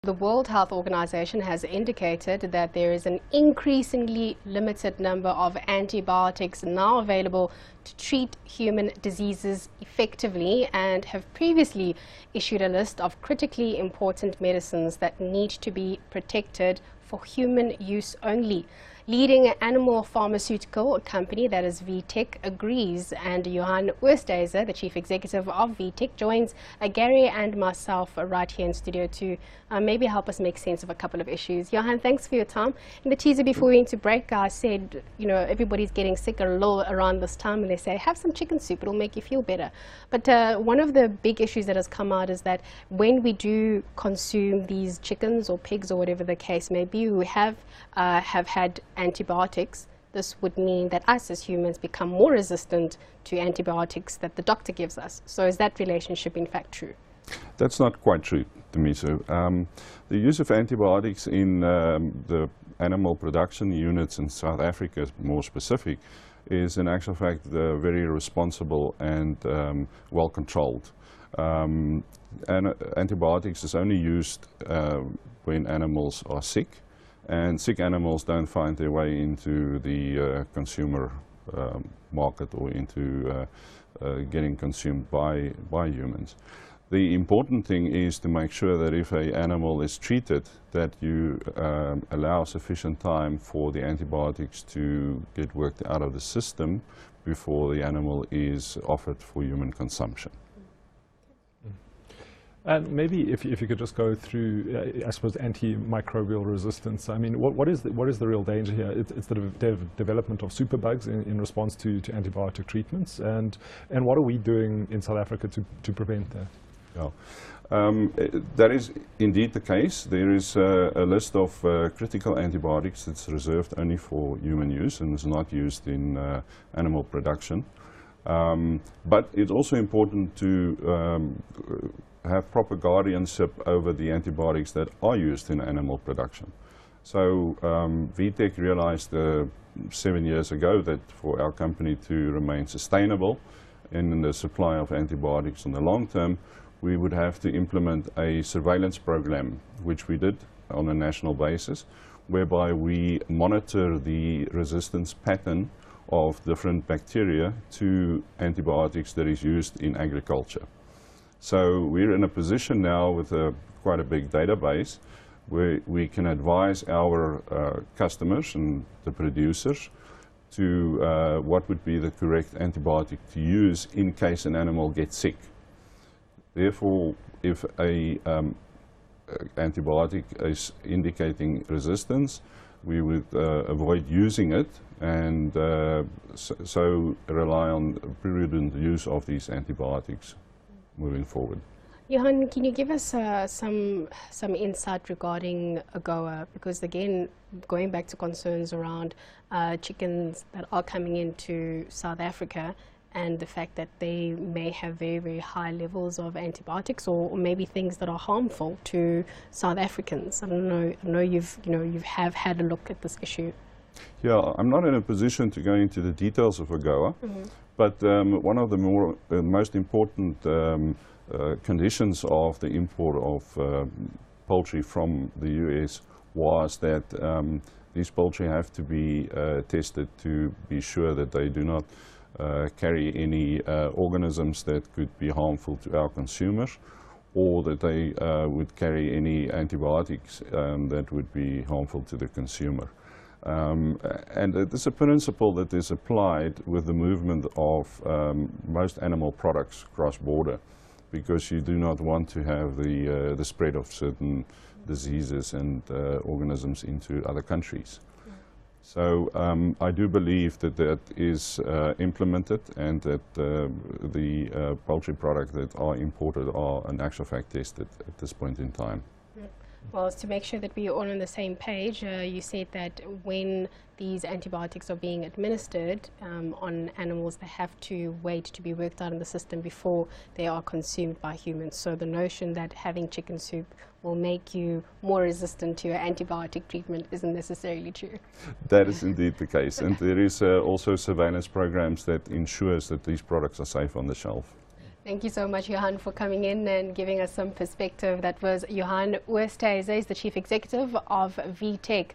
The World Health Organization has indicated that there is an increasingly limited number of antibiotics now available to treat human diseases effectively, and have previously issued a list of critically important medicines that need to be protected for human use only. Leading animal pharmaceutical company, that is VTech, agrees, and Johan Oosthuizen, the chief executive of VTech, joins Gary and myself right here in studio to maybe help us make sense of a couple of issues. Johan, thanks for your time. In the teaser before we went to break, I said, you know, everybody's getting sick a little around this time, and they say, have some chicken soup, it'll make you feel better. But one of the big issues that has come out is that when we do consume these chickens or pigs or whatever the case may be, we have had antibiotics, this would mean that us as humans become more resistant to antibiotics that the doctor gives us. So is that relationship in fact true? That's not quite true, Demiso. The use of antibiotics in the animal production units in South Africa, more specific, is in actual fact very responsible and well controlled. And antibiotics is only used when animals are sick, and sick animals don't find their way into the consumer market or into getting consumed by humans. The important thing is to make sure that if an animal is treated, that you allow sufficient time for the antibiotics to get worked out of the system before the animal is offered for human consumption. And maybe if you could just go through, I suppose, antimicrobial resistance. I mean, what is the real danger here? It's the development of superbugs in response to antibiotic treatments, and what are we doing in South Africa to prevent that? Yeah. That is indeed the case. There is a list of critical antibiotics that's reserved only for human use and is not used in animal production. But it's also important to have proper guardianship over the antibiotics that are used in animal production. So VTech realized 7 years ago that for our company to remain sustainable in the supply of antibiotics in the long term, we would have to implement a surveillance program, which we did on a national basis, whereby we monitor the resistance pattern of different bacteria to antibiotics that is used in agriculture. So we're in a position now with quite a big database where we can advise our customers and the producers to what would be the correct antibiotic to use in case an animal gets sick. Therefore, if a antibiotic is indicating resistance, we would avoid using it and so rely on prudent use of these antibiotics moving forward. Johan, can you give us some insight regarding AGOA? Because again, going back to concerns around chickens that are coming into South Africa and the fact that they may have very, very high levels of antibiotics or maybe things that are harmful to South Africans. I don't know. I know you have had a look at this issue. Yeah, I'm not in a position to go into the details of AGOA, but one of the most important conditions of the import of poultry from the US was that these poultry have to be tested to be sure that they do not carry any organisms that could be harmful to our consumers, or that they would carry any antibiotics that would be harmful to the consumer. And it's a principle that is applied with the movement of most animal products cross-border, because you do not want to have the spread of certain diseases and organisms into other countries. So I do believe that that is implemented, and that the poultry products that are imported are in actual fact tested at this point in time. Well, to make sure that we are all on the same page, you said that when these antibiotics are being administered on animals, they have to wait to be worked out in the system before they are consumed by humans. So the notion that having chicken soup will make you more resistant to antibiotic treatment isn't necessarily true. That is indeed the case. And there is also surveillance programs that ensures that these products are safe on the shelf. Thank you so much, Johan, for coming in and giving us some perspective. That was Johan Oosthuizen, the Chief Executive of VTech.